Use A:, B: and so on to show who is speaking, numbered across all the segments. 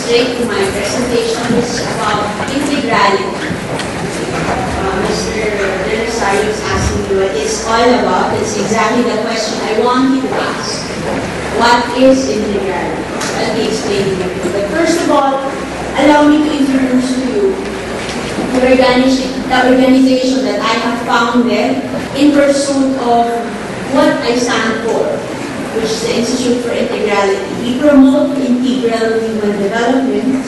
A: straight to my presentation, which is about integrality. Mr. Delasario is asking me what it's all about. It's exactly the question I want you to ask. What is integrality? Let me explain to you. But first of all, allow me to introduce to you the organization that I have founded in pursuit of what I stand for, which is the Institute for Integrality. We promote integral human development.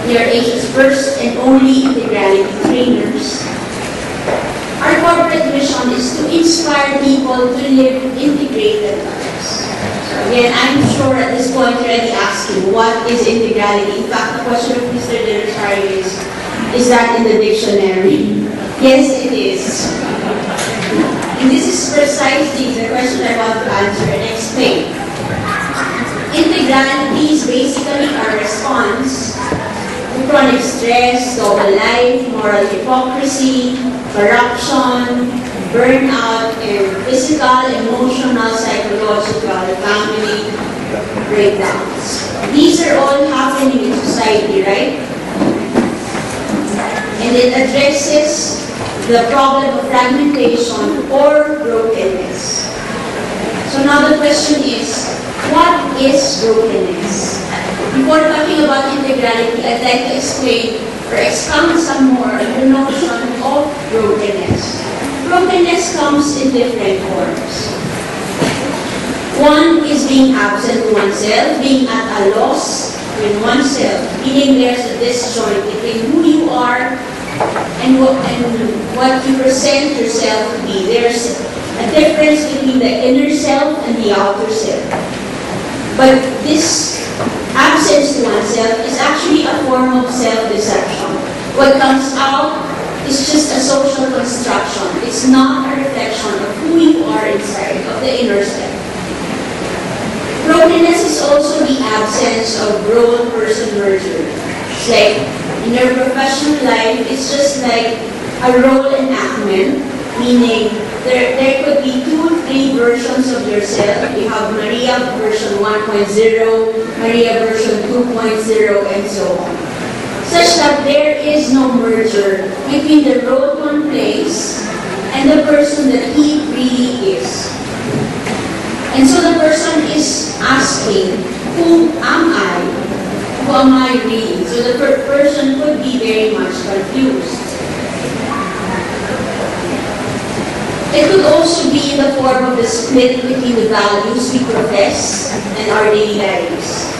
A: We are Asia's first and only integrality trainers. Our corporate mission is to inspire people to live integrated lives. So again, I'm sure at this point you're already asking, what is integrality? In fact, the question of Mr. Delasario is that in the dictionary? Yes, it is. And this is precisely the question I want to answer and explain. Integrality is basically our response to chronic stress, double life, moral hypocrisy, corruption, burnout, and physical, emotional, psychological, family breakdowns. These are all happening in society, right? And it addresses the problem of fragmentation or brokenness. So now the question is, what is brokenness? Before talking about integrality, I'd like to explain or expound some more on the notion of brokenness. Brokenness comes in different forms. One is being absent to oneself, being at a loss in oneself, meaning there's a disjoint between who you are and what you present yourself to be. There's a difference between the inner self and the outer self. But this absence to oneself is actually a form of self-deception. What comes out is just a social construction. It's not a reflection of who you are inside, of the inner self. Brokenness is also the absence of role-person merger. It's like, in your professional life, it's just like a role enactment, meaning there could be 2-3 versions of yourself. You have Maria version 1.0, Maria version 2.0, and so on. Such that there is no merger between the role one plays and the person that he really is. And so the person is asking, who am I? Who am I really? So the person could be very much confused. It could also be in the form of the split between the values we profess and our daily lives.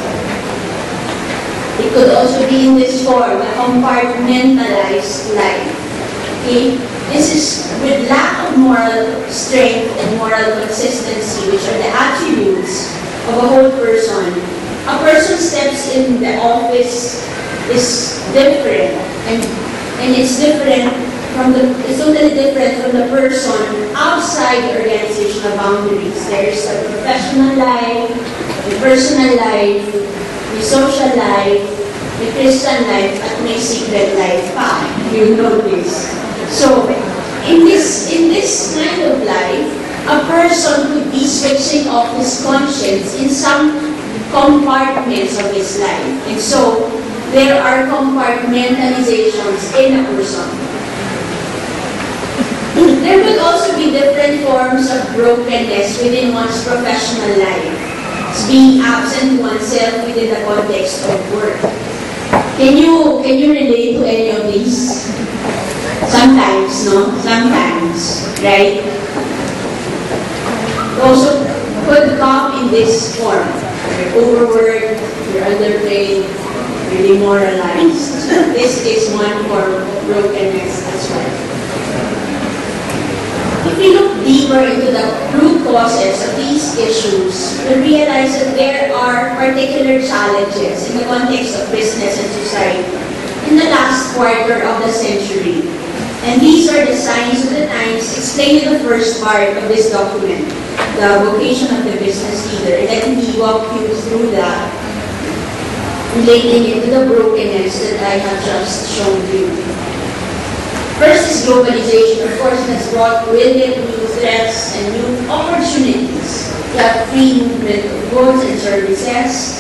A: It could also be in this form, a compartmentalized life. Okay? This is with lack of moral strength and moral consistency, which are the attributes of a whole person. A person steps in the office is different, and it's different it's totally different from the person outside the organizational boundaries. There's the professional life, the personal life, the social life, the Christian life, at may secret life pa. You know this. So, in this kind of life, a person could be switching off his conscience in some compartments of his life. And so, there are compartmentalizations in a person. There could also be different forms of brokenness within one's professional life. It's being absent oneself within the context of work. Can you relate to any of these? Sometimes, no? Sometimes, right? Also could come in this form. You're overworked, you're underpaid, you're demoralized. This is one form of brokenness as well. If we look deeper into the root causes of these issues, we realize that there are particular challenges in the context of business and society in the last quarter of the century. And these are the signs of the times explained in the first part of this document, the vocation of the business leader. And let me walk you through that, relating it to the brokenness that I have just shown you. First is globalization. Of course, it has brought with it new threats and new opportunities. You have free movement of goods and services.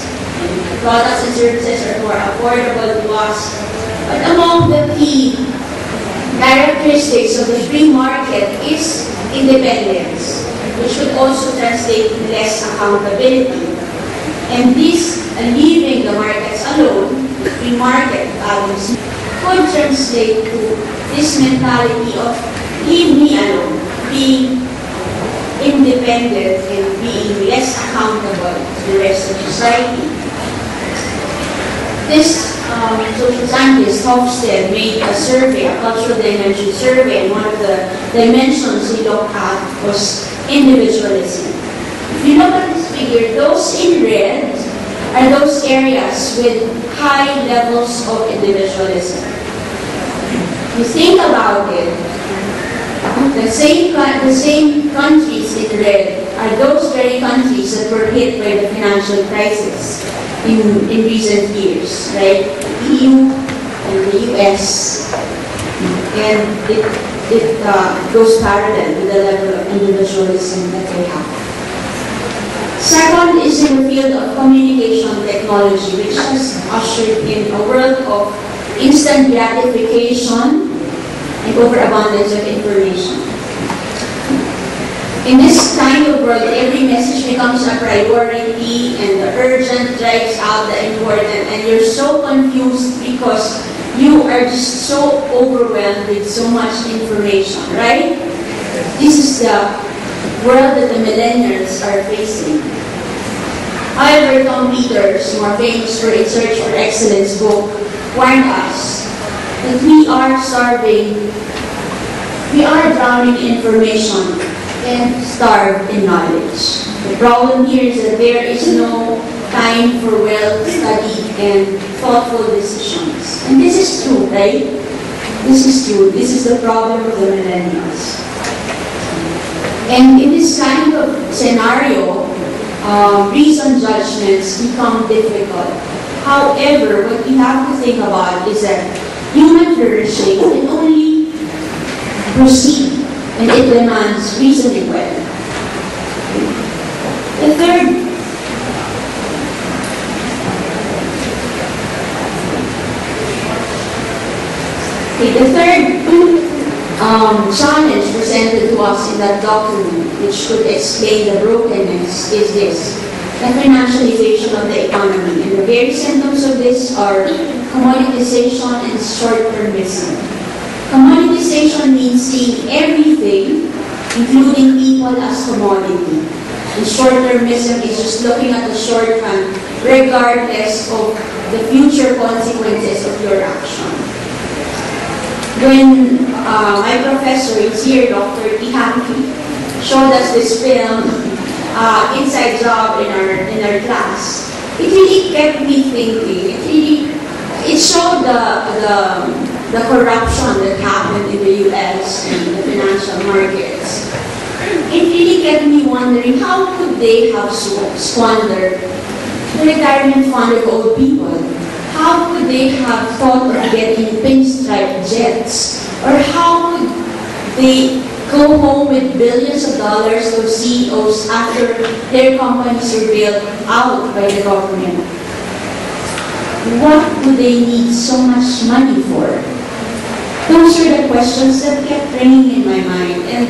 A: products and services are more affordable to us. But among the key characteristics of the free market is independence, which would also translate to less accountability. And this, leaving the markets alone, the free market values, could translate to this mentality of leave me alone, being independent and being less accountable to the rest of society. This social scientist, Hofstede, made a survey, a cultural dimension survey, and one of the dimensions he looked at was individualism. If you look at this figure, those in red are those areas with high levels of individualism. You think about it, the same countries in red are those very countries that were hit by the financial crisis in recent years, right? The EU and the US, and it goes parallel with the level of individualism that they have. Second is in the field of communication technology, which has ushered in a world of instant gratification and overabundance of information. In this kind of world, every message becomes a priority and the urgent drives out the important, and you're so confused because you are just so overwhelmed with so much information, right? This is the world that the millennials are facing. However, Tom Peters, more famous for In Search for Excellence book, warned us that we are starving, we are drowning in information and starved in knowledge. The problem here is that there is no time for well-studied and thoughtful decisions. And this is true, right? This is true. This is the problem of the millennials. And in this kind of scenario, reasoned judgments become difficult. However, what we have to think about is that human flourishing can only proceed and it demands reasoning well. The third challenge presented to us in that document, which could explain the brokenness, is this: the financialization of the economy. And the very symptoms of this are commoditization and short-termism. Commoditization means seeing everything, including people, as commodity. And short-termism is just looking at the short run, regardless of the future consequences of your action. When my professor is here, Dr. Tihanki, showed us this film, Inside Job, in our class, it really kept me thinking. It showed the corruption that happened in the US and the financial markets. It really kept me wondering, how could they have squandered the retirement fund of old people? How could they have thought of getting pinstripe jets? Or how could they go home with billions of dollars of CEOs after their companies were bailed out by the government? What do they need so much money for? Those are the questions that kept ringing in my mind. And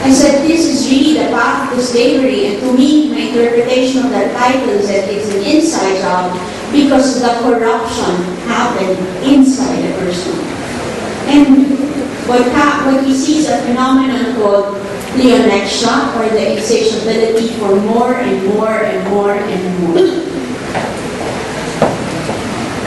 A: I said, this is really the path to slavery. And to me, my interpretation of that title is that it's an inside job because the corruption happened inside a person. And what we see is a phenomenon called pleonexia, or the insatiability for more and more and more and more.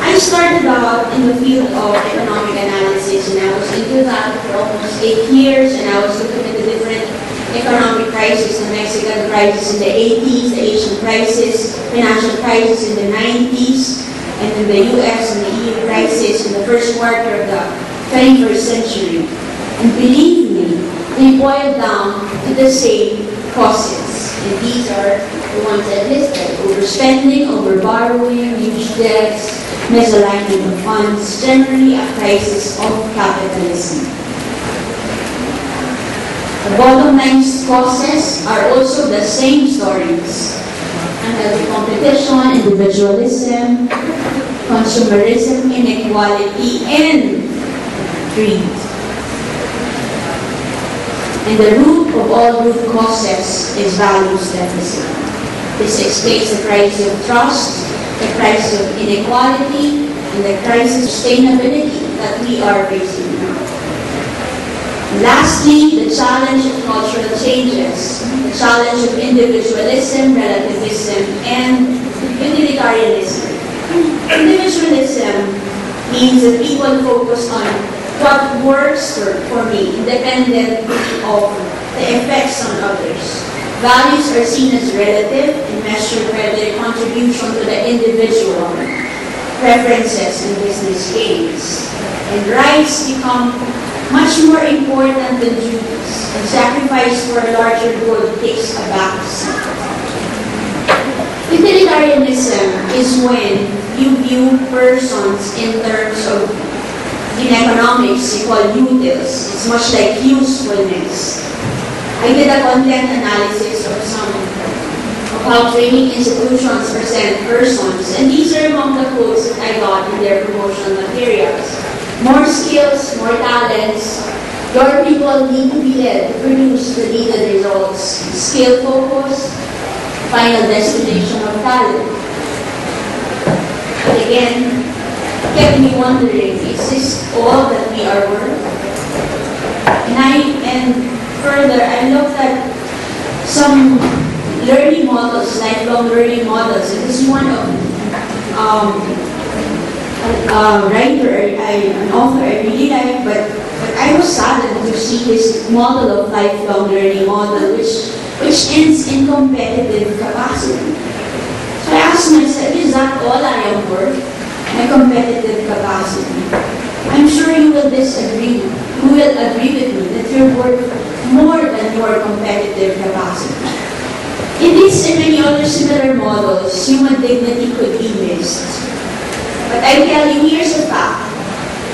A: I started out in the field of economic analysis, and I was into that for almost 8 years, and I was looking at the different economic crises: the Mexican crisis in the 80s, the Asian crisis, financial crisis in the 90s, and then the US and the EU crisis in the first quarter of the 21st century. And believe me, they boil down to the same causes. And these are the ones I listed: overspending, overborrowing, huge debts, misalignment of funds, generally a crisis of capitalism. The bottom line causes are also the same stories. unhealthy competition, individualism, consumerism, inequality, and greed. And the root of all root causes is values deficit. This explains the crisis of trust, the crisis of inequality, and the crisis of sustainability that we are facing now. Lastly, the challenge of cultural changes, the challenge of individualism, relativism, and utilitarianism. Individualism means that people focus on what works for me, independent of the effects on others. Values are seen as relative and measured by their contribution to the individual, preferences, and business gains. And rights become much more important than duties, and sacrifice for a larger good takes a backseat. Utilitarianism is when you view persons in terms of, in economics, you call utils. It's much like usefulness. I did a content analysis of how training institutions present persons, and these are among the quotes that I got in their promotional materials. More skills, more talents. Your people need to be led to produce the needed results. Skill focus, final destination of talent. But again, kept me wondering, is this all that we are worth? And further, I looked at some learning models, lifelong learning models. And this is one of an author I really like, but I was saddened to see this model of lifelong learning model, which ends in competitive capacity. So I asked myself, is that all I am worth? My competitive capacity. I'm sure you will disagree. You will agree with me that you're worth more than your competitive capacity. In this and many other similar models, human dignity could be missed. But I tell you, here's a fact.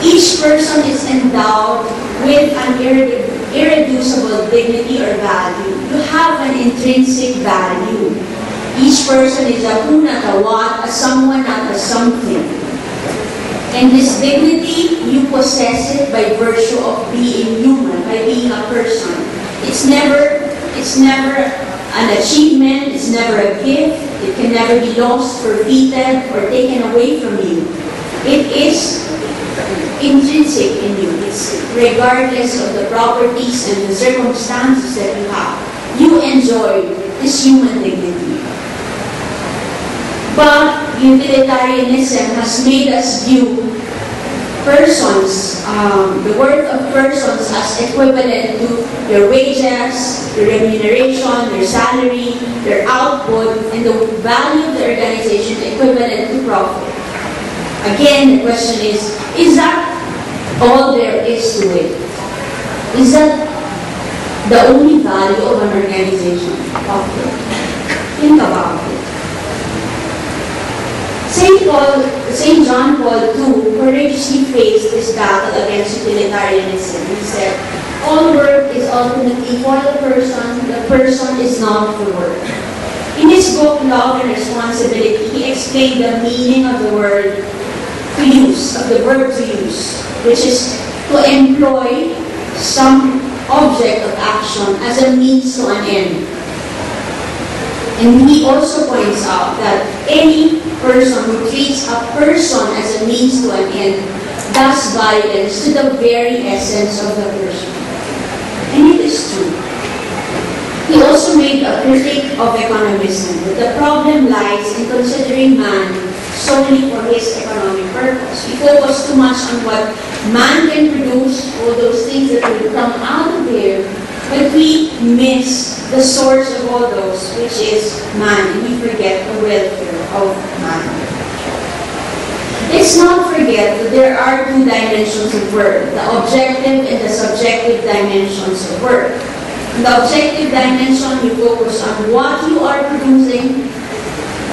A: Each person is endowed with an irreducible dignity or value. You have an intrinsic value. Each person is a who, not a what, a someone, not a something. And this dignity, you possess it by virtue of being human, by being a person. It's never an achievement, it's never a gift, it can never be lost, forfeited, or taken away from you. It is intrinsic in you. It's regardless of the properties and the circumstances that you have. You enjoy this human dignity. But utilitarianism has made us view persons, the worth of persons as equivalent to their wages, their remuneration, their salary, their output, and the value of the organization equivalent to profit. Again, the question is that all there is to it? Is that the only value of an organization? Profit. Think about it. St. John Paul II courageously faced this battle against utilitarianism. He said, all work is ultimately for the person is not for work. In his book, Love and Responsibility, he explained the meaning of the word to use, of the verb to use, which is to employ some object of action as a means to an end. And he also points out that any person who treats a person as a means to an end does violence to the very essence of the person. And it is true. He also made a critique of economism, that the problem lies in considering man solely for his economic purpose. We focus too much on what man can produce, all those things that will come out of there, but we miss the source of all those, which is man, and we forget the welfare of man. Let's not forget that there are two dimensions of work, the objective and the subjective dimensions of work. In the objective dimension, you focus on what you are producing,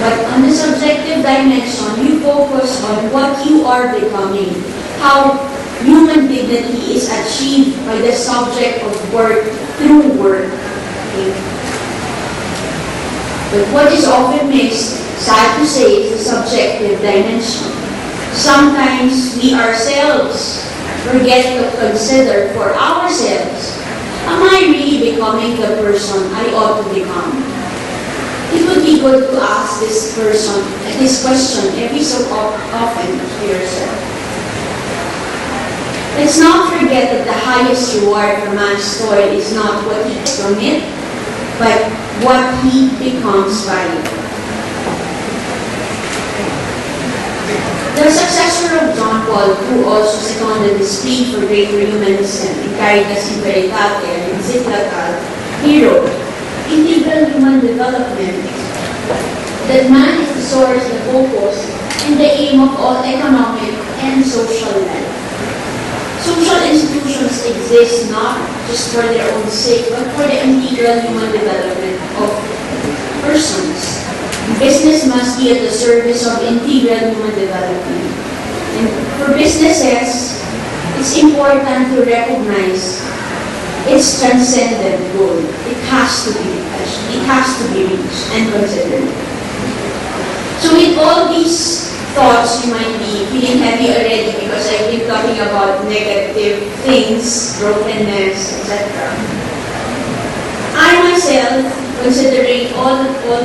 A: but on the subjective dimension, you focus on what you are becoming, how human dignity is achieved by the subject of work through work. Okay. But what is often missed, sad to say, is the subjective dimension. Sometimes we ourselves forget to consider for ourselves, am I really becoming the person I ought to become? It would be good to ask this question every so often to yourself. Let's not forget that the highest reward for man's toil is not what he gets from it, but what he becomes by it. The successor of John Paul, who also seconded his plea for greater humanism in Caritas in Veritate and Encyclical, he wrote, "Integral human development, that man is the source, the focus, and the aim of all economic and social life. Social institutions exist not just for their own sake, but for the integral human development of persons. Business must be at the service of integral human development. And for businesses, it's important to recognize its transcendent goal. It has to be reached and considered." So with all these thoughts, you might be feeling heavy already because I've been talking about negative things, brokenness, etc. I myself, considering all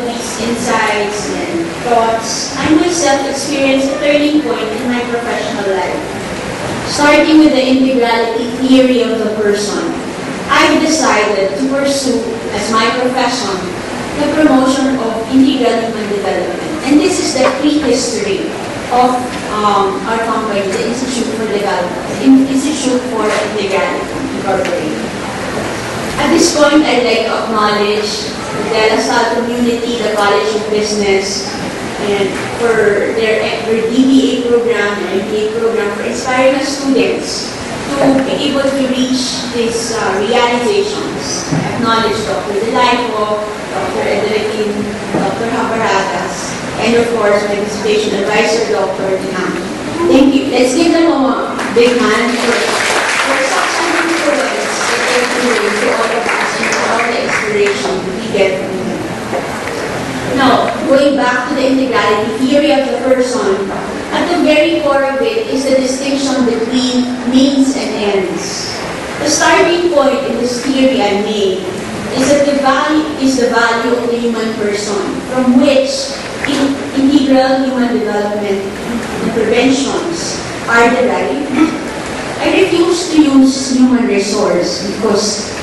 A: these insights and thoughts, I myself experienced a turning point in my professional life. Starting with the integrality theory of the person, I've decided to pursue as my profession the promotion of integral human development. And this is the prehistory of our company, the Institute for Integrality Incorporated. At this point, I'd like to acknowledge the De La Salle community, the College of Business, and for their DBA program and MBA program for inspiring our students to be able to reach these realizations. I acknowledge Dr. Delico, Dr. Edwin, Dr. Habaradas, and of course, my dissertation advisor, Dr. Dinan. Thank you. Let's give them a big hand for such an influence that they're doing to all of us and for all the inspiration we get from them. Now, going back to the integrality theory of the person, at the very core of it is the distinction between means and ends. The starting point in this theory I made is that the value of the human person, from which integral human development interventions are derived. I refuse to use human resource because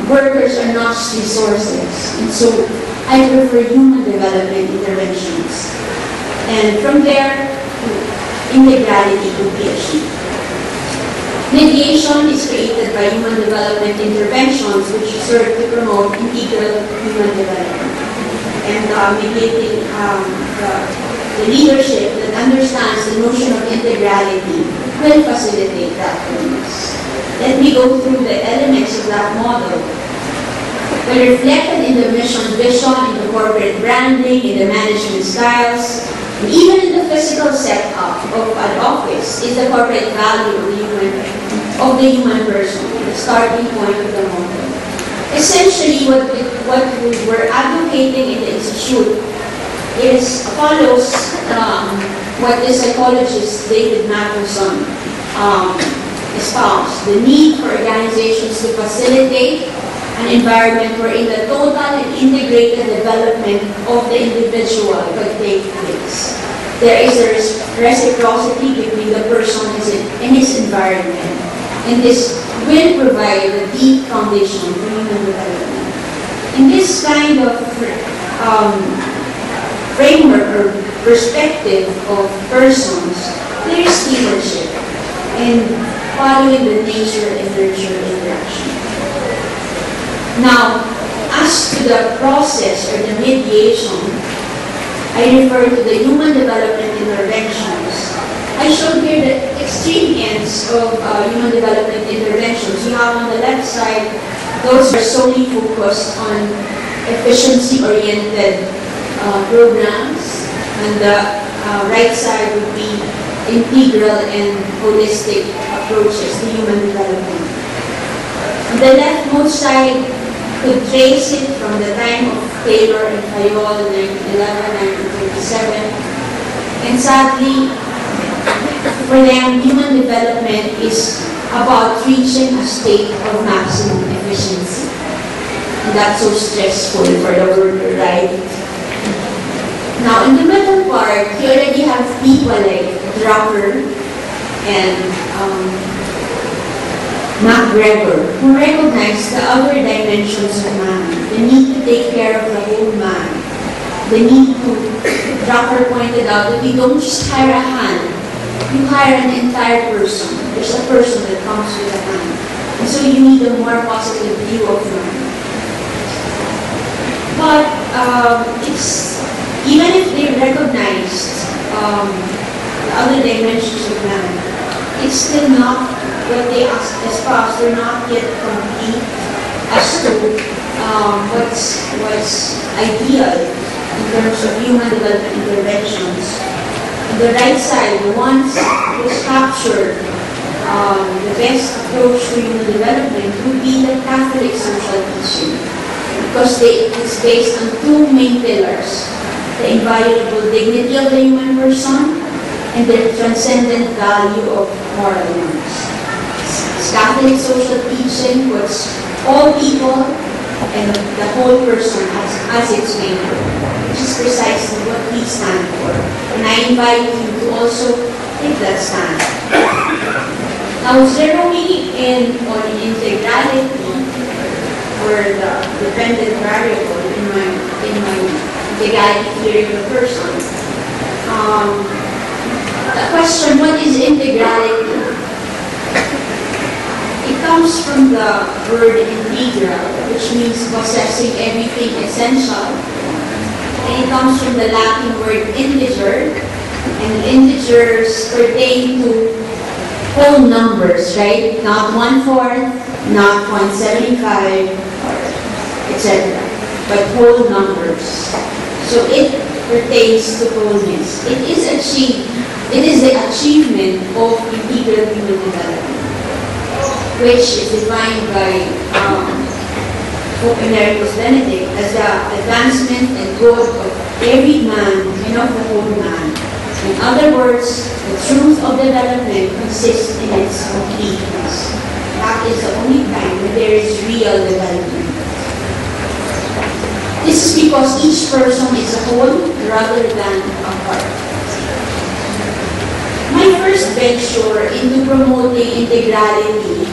A: workers are not resources, and so I prefer human development interventions. And from there, integrality could be achieved. Mediation is created by human development interventions which serve to promote integral human development. And mediating the leadership that understands the notion of integrality will facilitate that process. Let me go through the elements of that model. They're reflected in the mission, vision, in the corporate branding, in the management styles, and even in the physical setup of an office is the corporate value of the human person, the starting point of the model. Essentially, what we were advocating in the institute follows what the psychologist David Matheson espoused: the need for organizations to facilitate an environment wherein the total and integrated development of the individual could take place. There is a reciprocity between the person and his environment, and this will provide a deep foundation for human development. In this kind of framework or perspective of persons, there is leadership and following the nature and nurture interaction. Now, as to the process or the mediation, I refer to the human development interventions. I showed here the extreme ends of human development interventions. You have on the left side, those are solely focused on efficiency-oriented programs, and the right side would be integral and holistic approaches to human development. On the leftmost side, could trace it from the time of Taylor and Fayol, 1911, 1937. And sadly, for them, human development is about reaching a state of maximum efficiency. And that's so stressful for the worker, right? Now, in the middle part, you already have people like Drucker and MacGregor, who recognize the other dimensions of man, the need to take care of the whole man, the need to, Drucker pointed out that you don't just hire a hand, you hire an entire person. There's a person that comes with a hand. And so you need a more positive view of man. But even if they recognized the other dimensions of man, it's still not what they espouse. They're not yet complete as to what's ideal in terms of human development interventions. On the right side, the ones who's captured the best approach to human development would be the Catholic social teaching, because it's based on two main pillars: the inviolable dignity of the human person and the transcendent value of moral norms. Catholic social teaching puts all people and the whole person as its main goal, which is precisely what we stand for. And I invite you to also take that stand. Now, zeroing in on integrality, or the dependent variable in my integrality theory of the person, the question, what is integrality? It comes from the word integral, which means possessing everything essential. And it comes from the Latin word integer, and integers pertain to whole numbers, right? Not 1/4, not 0.75, etc., but whole numbers. So it pertains to wholeness. It is the achievement of integral human development, which is defined by Pope Emeritus Benedict as the advancement and growth of every man and of the whole man. In other words, the truth of development consists in its completeness. That is the only time when there is real development. This is because each person is a whole rather than a part. My first venture into promoting integrality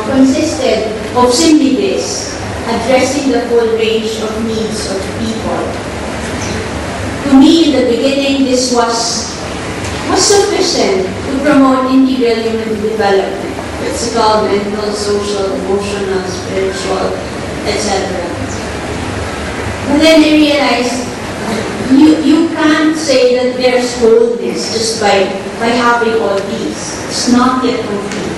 A: consisted of simply this: addressing the full range of needs of people. To me, in the beginning, this was sufficient to promote integral human development: physical, mental, social, emotional, spiritual, etc. But then I realized you can't say that there's wholeness just by having all these. It's not yet complete.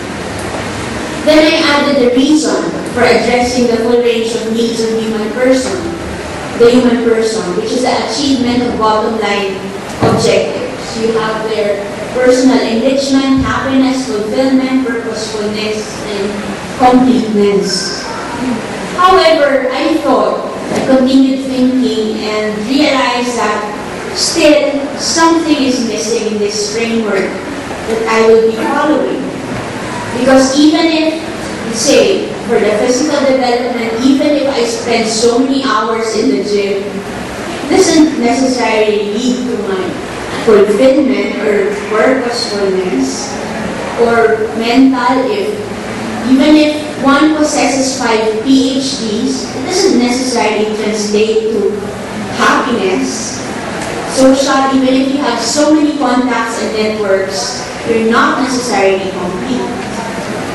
A: Then I added the reason for addressing the full range of needs of the human person, which is the achievement of bottom line objectives. You have their personal enrichment, happiness, fulfillment, purposefulness, and completeness. However, I continued thinking and realized that still something is missing in this framework that I will be following. Because even if, say, for the physical development, even if I spend so many hours in the gym, it doesn't necessarily lead to my fulfillment or purposefulness or mental. Even if one possesses 5 PhDs, it doesn't necessarily translate to happiness. Social, even if you have so many contacts and networks, you're not necessarily complete.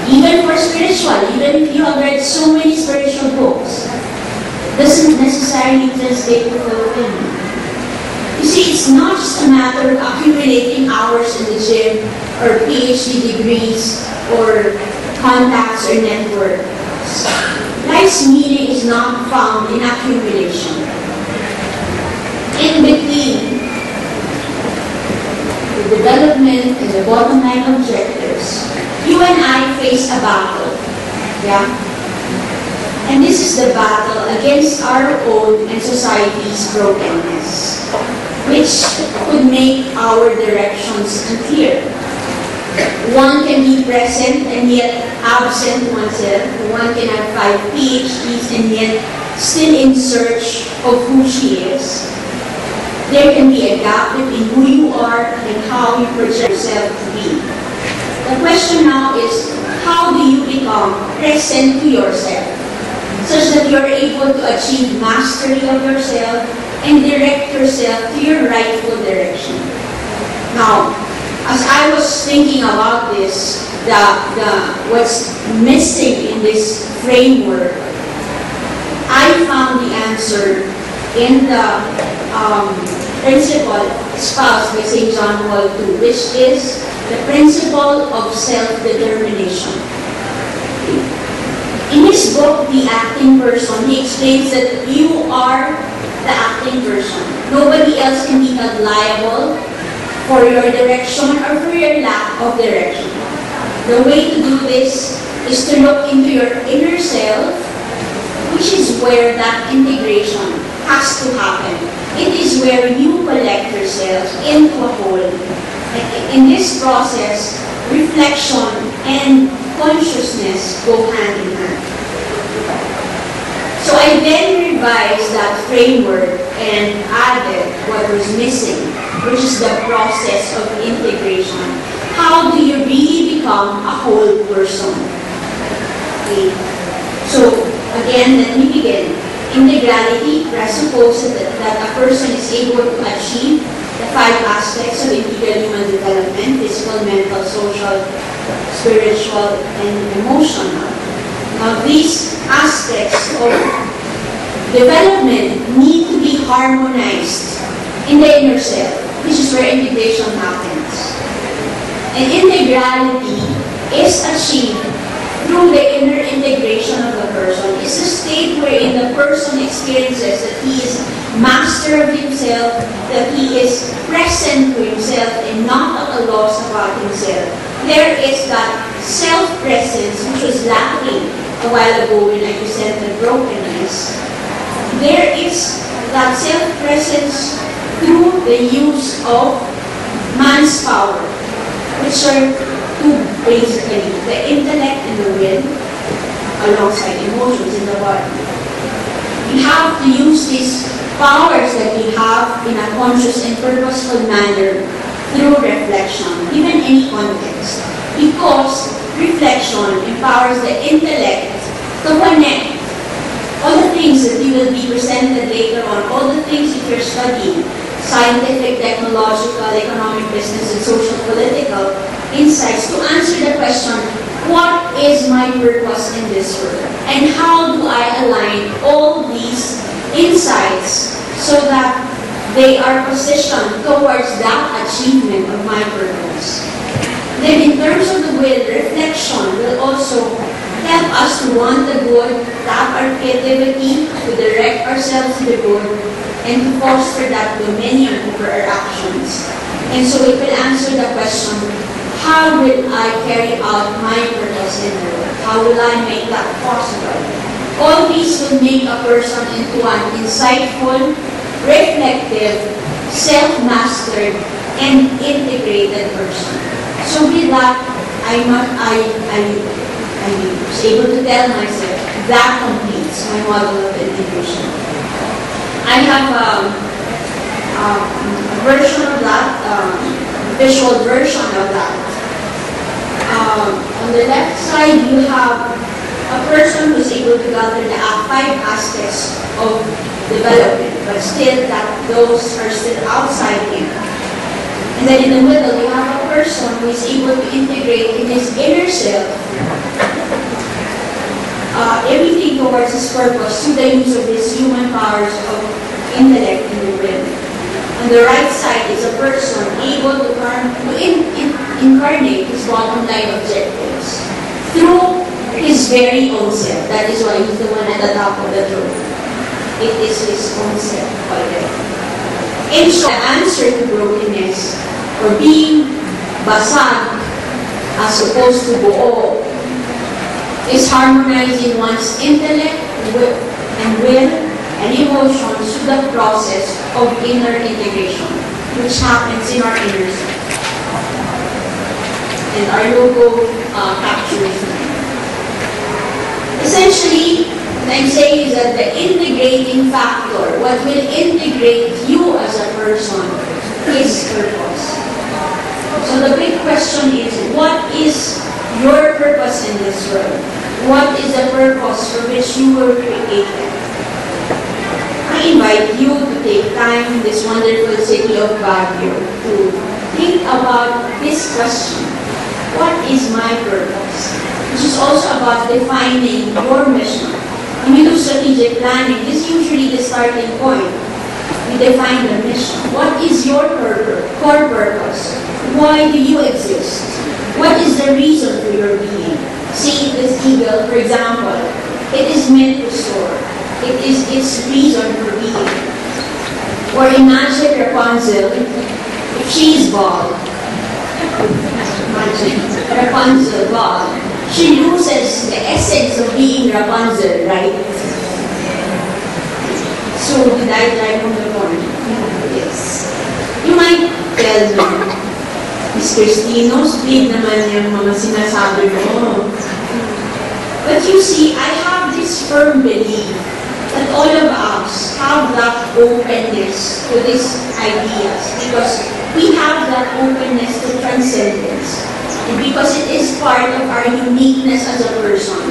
A: Even for spiritual, even if you have read so many spiritual books, doesn't necessarily translate to fulfillment. You see, it's not just a matter of accumulating hours in the gym or PhD degrees or contacts or networks. Life's meaning is not found in accumulation. In between the development and the bottom line objectives, you and I face a battle. Yeah? And this is the battle against our own and society's brokenness, which could make our directions unclear. One can be present and yet absent oneself. One can have 5 PhDs and yet still in search of who she is. There can be a gap between who you are and how you project yourself to be. The question now is, how do you become present to yourself, such that you're able to achieve mastery of yourself and direct yourself to your rightful direction? Now, as I was thinking about this, what's missing in this framework, I found the answer in the principle espoused by St. John Paul II, which is the principle of self-determination. In his book, The Acting Person, he explains that you are the acting person. Nobody else can be held liable for your direction or for your lack of direction. The way to do this is to look into your inner self, which is where that integration has to happen. It is where you collect yourself into a whole. In this process, reflection and consciousness go hand in hand. So I then revised that framework and added what was missing, which is the process of integration. How do you really become a whole person? Okay. So again, let me begin. Integrality presupposes that a person is able to achieve the 5 aspects of integral human development: physical, mental, social, spiritual, and emotional. Now, these aspects of development need to be harmonized in the inner self, which is where integration happens. And integrality is achieved through the inner integration of the person. It's a state wherein the person experiences that he is master of himself, that he is present to himself and not at a loss about himself. There is that self-presence which was lacking a while ago when I presented brokenness. There is that self-presence through the use of man's power, which are two, basically, the intellect and the will, alongside emotions in the body. We have to use these powers that we have in a conscious and purposeful manner through reflection, given any context, because reflection empowers the intellect to connect all the things that you will be presented later on, all the things that you're studying, scientific, technological, economic, business, and social, political insights, to answer the question, what is my purpose in this world? And how do I align all these insights so that they are positioned towards that achievement of my purpose? Then in terms of the will, reflection will also help us to want the good, tap our creativity, to direct ourselves to the good, and to foster that dominion over our actions. And so it will answer the question, how will I carry out my purpose in the world? How will I make that possible? All these will make a person into an insightful, reflective, self-mastered, and integrated person. So with that, I was able to tell myself that completes my model of integration. I have a version of that, visual version of that. On the left side, you have a person who is able to gather the 5 aspects of development, but still that those are still outside him. And then in the middle, you have a person who is able to integrate in his inner self everything towards his purpose through the use of his human powers of intellect and the will. On the right side is a person able to incarnate his bottom line objectives through his very own self. That is why he's the one at the top of the throne. It is his own self already. And so the answer to brokenness, or being basag as opposed to buo, is harmonizing one's intellect, will and emotions through the process of inner integration, which happens in our inner self. And our logo captures that. Essentially, what I'm saying is that the integrating factor, what will integrate you as a person, is purpose. So the big question is, what is your purpose in this world? What is the purpose for which you were created? I invite you to take time in this wonderful city of Baguio to think about this question. What is my purpose? Which is also about defining your mission. When you do strategic planning, this is usually the starting point. You define the mission. What is your core purpose? Why do you exist? What is the reason for your being? See, this eagle, for example, it is meant to soar. It is its reason for being. Or imagine Rapunzel, if she is bald. Imagine Rapunzel bald. She loses the essence of being Rapunzel, right? So, did I drive on the corner? Yes. You might tell me, Miss Cristino, speed naman yung mga sinasabi mo. But you see, I have this firm belief that all of us have that openness to these ideas because we have that openness to transcendence. And because it is part of our uniqueness as a person.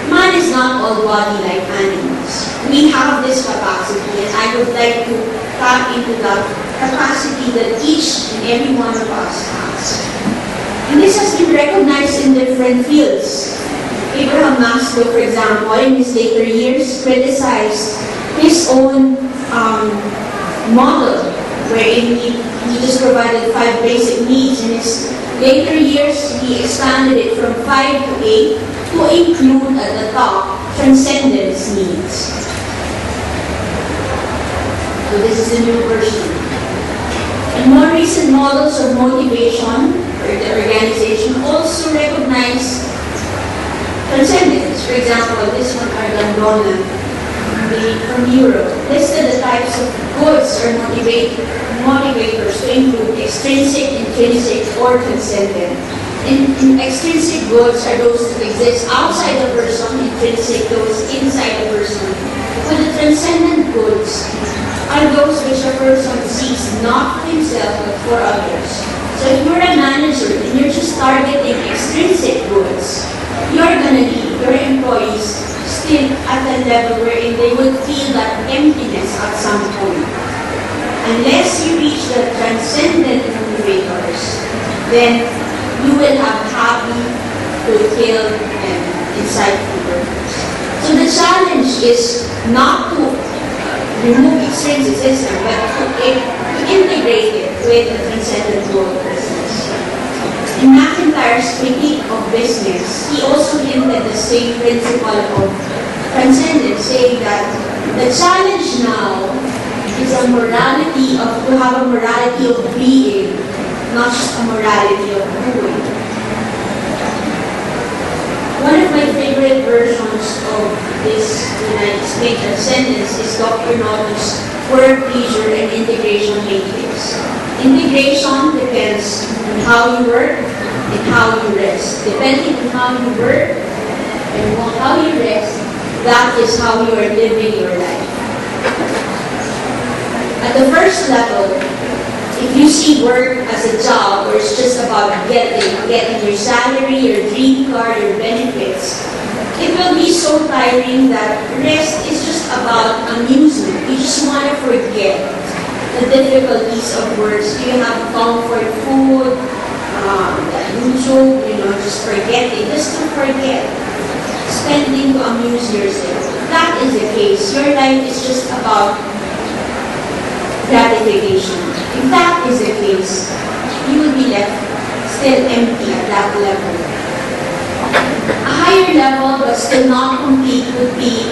A: Man is not all body like animals. We have this capacity, and I would like to tap into that capacity that each and every one of us has. And this has been recognized in different fields. Abraham Maslow, for example, in his later years, criticized his own model, wherein he just provided 5 basic needs. In his later years, he expanded it from 5 to 8 to include at the top transcendence needs. So this is a new version. And more recent models of motivation for the organization also recognize transcendence. For example, this one, Argandona, from Europe, listed the types of goods or motivators to include extrinsic, intrinsic, or transcendent. Extrinsic goods are those that exist outside the person, intrinsic those inside the person. But the transcendent goods are those which a person seeks not for himself but for others. So if you're a manager and you're just targeting extrinsic goods, you're going to leave your employees still at a level wherein they would feel that emptiness at some point. Unless you reach the transcendent motivators, then you will have happy, fulfilled, and insightful workers. So the challenge is not to remove extrinsic system, but to integrate it with the transcendent goal of business. In McIntyre's critique of business, he also hinted the same principle of transcendence, saying that the challenge now is a morality of, to have a morality of being, not just a morality of doing. One of my favorite versions of this, when I explain transcendence, is Dr. Noto's work, leisure, and integration matrix. Integration depends on how you work and how you rest. Depending on how you work and how you rest, that is how you are living your life. At the first level, if you see work as a job where it's just about getting your salary, your dream car, your benefits, it will be so tiring that rest is just about amusement. You just want to forget the difficulties of work. So you have comfort food, YouTube, just forgetting, just to forget. Spending to amuse yourself. If that is the case, your life is just about gratification. If that is the case, you will be left still empty at that level. A higher level, but still not complete, would be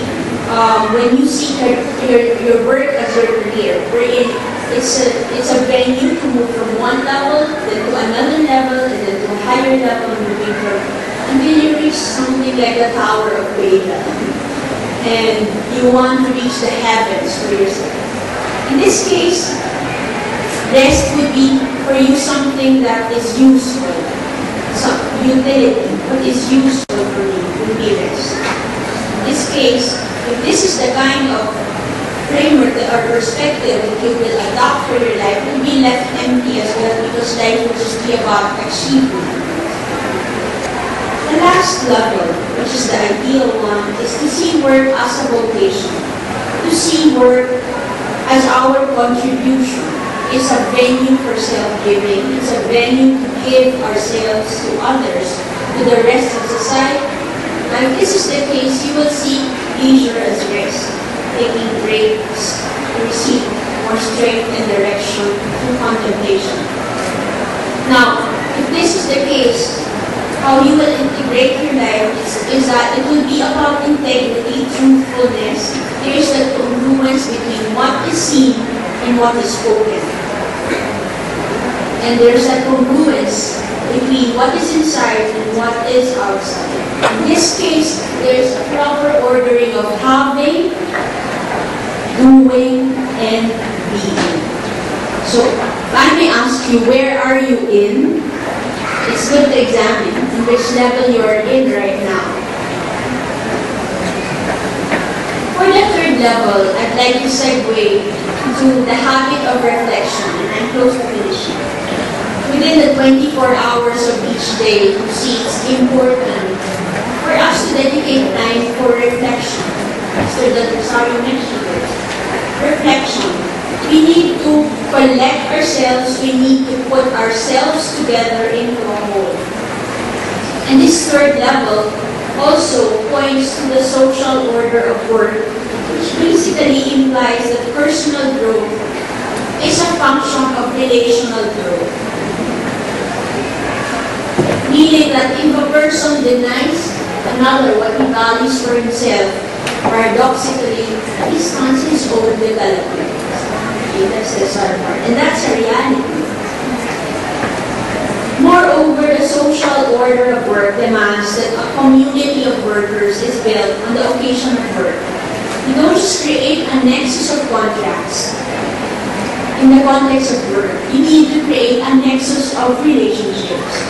A: when you see your work as your career, wherein it's a venue to move from one level, then to another level, and then to a higher level, moving from until you reach something like the Tower of Babel. and you want to reach the heavens for yourself. In this case, rest would be for you something that is useful, some utility, what is useful for you would be rest. In this case, if this is the kind of framework or perspective that you will adopt for your life, will be left empty as well, because life will just be about achievement. The last level, which is the ideal one, is to see work as a vocation. To see work as our contribution. It's a venue for self-giving. It's a venue to give ourselves to others, to the rest of society. Now, if this is the case, you will see leisure as rest, taking breaks to receive more strength and direction through contemplation. Now, if this is the case, how you will integrate your life is that it will be about integrity, truthfulness. There is the congruence between what is seen and what is spoken. And there is a congruence between what is inside and what is outside. In this case, there is a proper ordering of having, doing, and being. So, if I may ask you, where are you in? It's good to examine in which level you are in right now. For the third level, I'd like to segue to the habit of reflection, and I'm close to finishing. Within the 24 hours of each day, you see it's important for us to dedicate time for reflection. Mr. Del Rosario mentioned it. Reflection. We need to collect ourselves, we need to put ourselves together into a whole. And this third level also points to the social order of work, which basically implies that personal growth is a function of relational growth. Meaning that if a person denies another what he values for himself, paradoxically, he stunts his own development. That's the sad part. And that's a reality. Moreover, the social order of work demands that a community of workers is built on the occasion of work. You don't just create a nexus of contracts in the context of work. You need to create a nexus of relationships.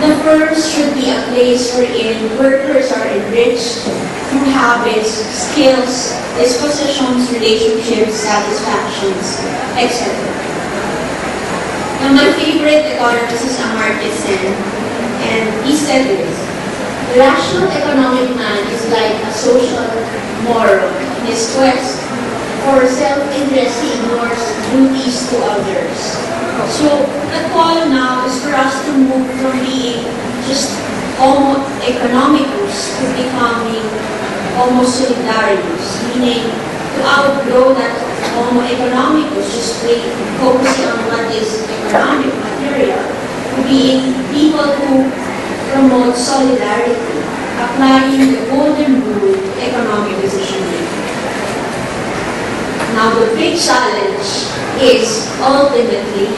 A: The firms should be a place wherein workers are enriched through habits, skills, dispositions, relationships, satisfactions, etc. Now, my favorite economist is Amartya Sen, and he said this: the rational economic man is like a social moral. In his quest for self-interest, he ignores duties to others. So, the call now is for us to move from being just homo economicus to becoming homo solidarius, meaning to outgrow that homo economicus, just focusing on what is economic, material, to being people who promote solidarity, applying the golden rule to economic decision making. Now, the big challenge is ultimately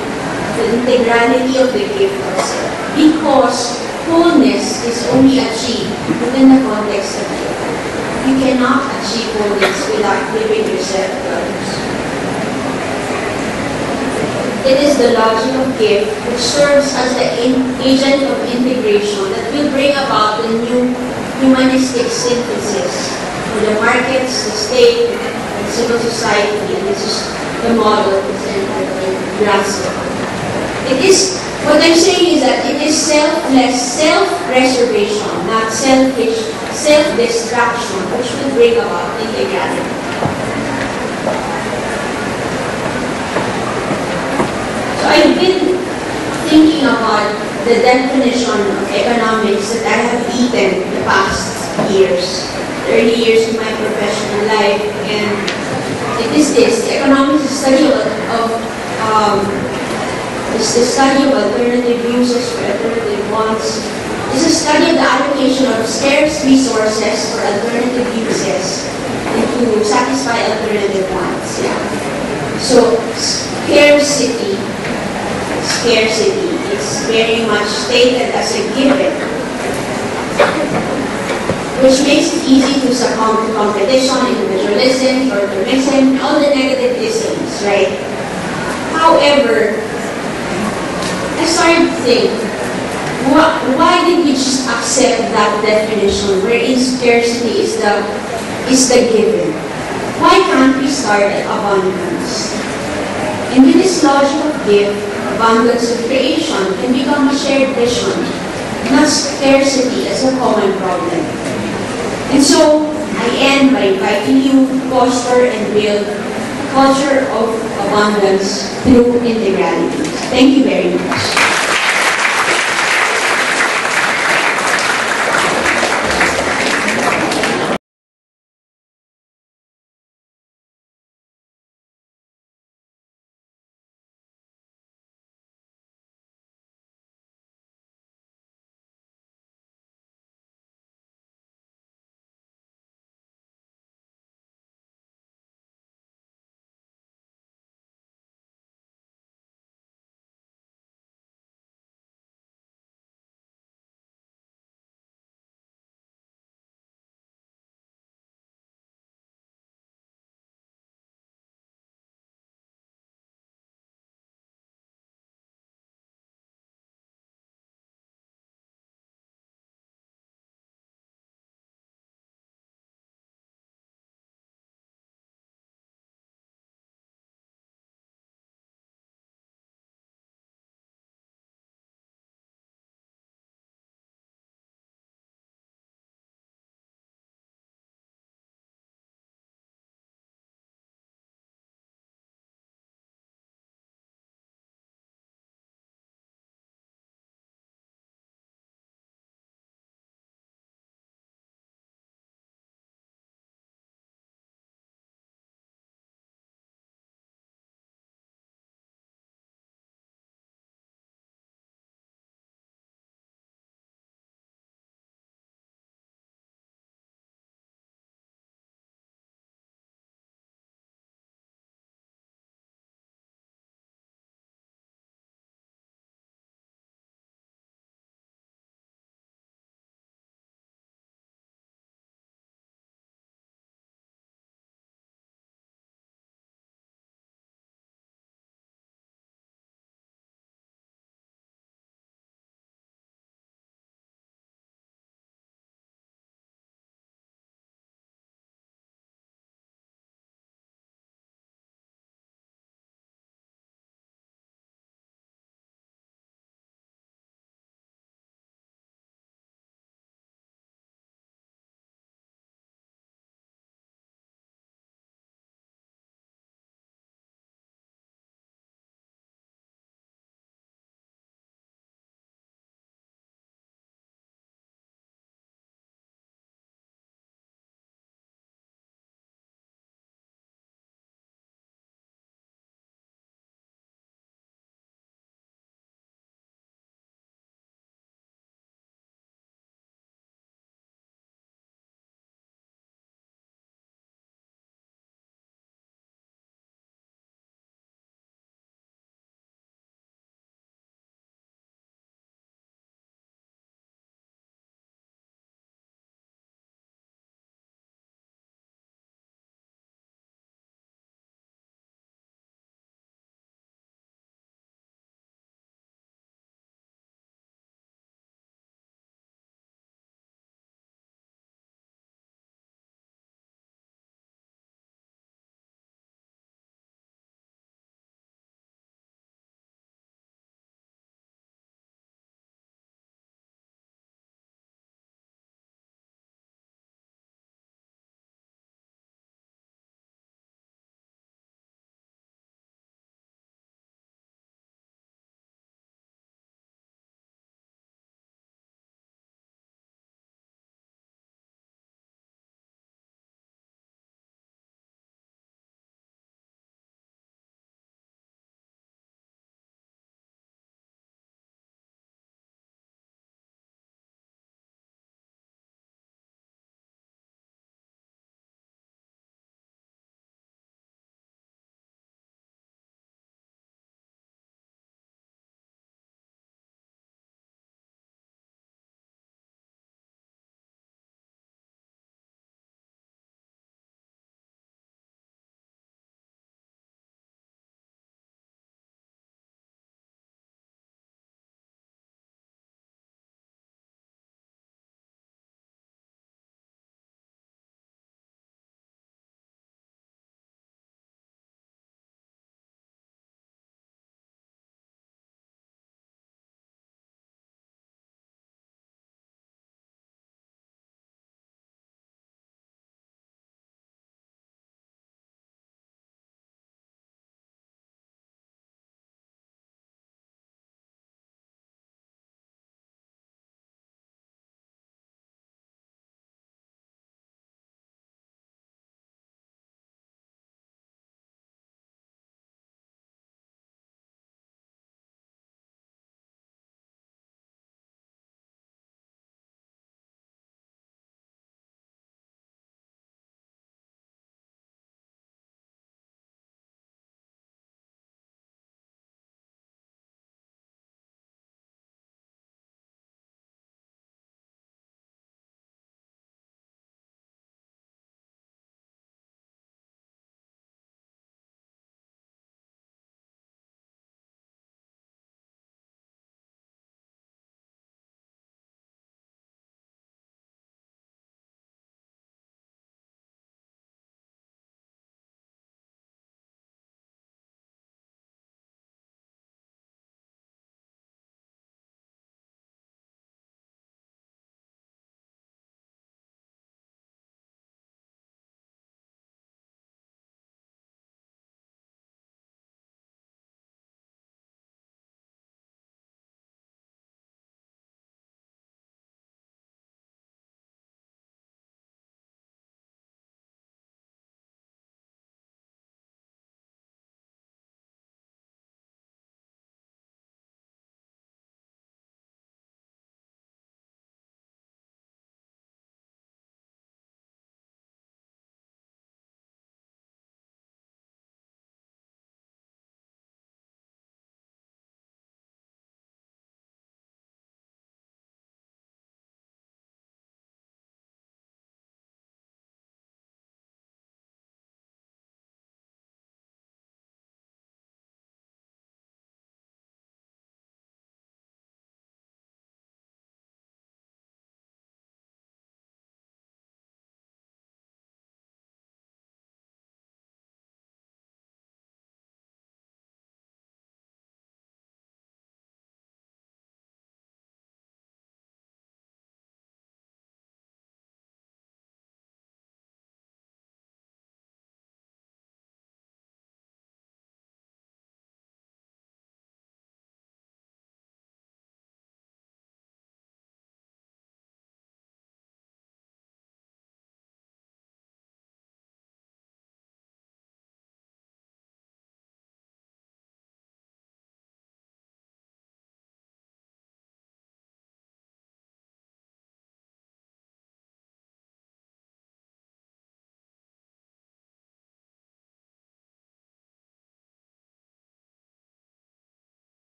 A: the integrality of the gift of self, because wholeness is only achieved within the context of gift. You cannot achieve wholeness without giving yourself to others. It is the logic of gift which serves as the agent of integration that will bring about the new humanistic synthesis for the markets, the state, and civil society, and this is the model presented in Grasso. It is, what I'm saying is that it is selfless, self-preservation, not selfish, self-destruction, which will bring about integrality. So I've been thinking about the definition of economics that I have eaten the past years, 30 years of my professional life, and it is this: economics is the study it's the study of alternative uses for alternative wants. It's a study of the allocation of scarce resources for alternative uses and to satisfy alternative wants. Yeah. So scarcity is very much stated as a given. which makes it easy to succumb to competition, individualism, short-termism, all the negative isms, right? However, I started to think, why did we just accept that definition wherein scarcity is the given? Why can't we start at abundance? And with this logic of gift, abundance of creation can become a shared vision, not scarcity as a common problem. And so, I end by inviting you to foster and build a culture of abundance through integrality. Thank you very much.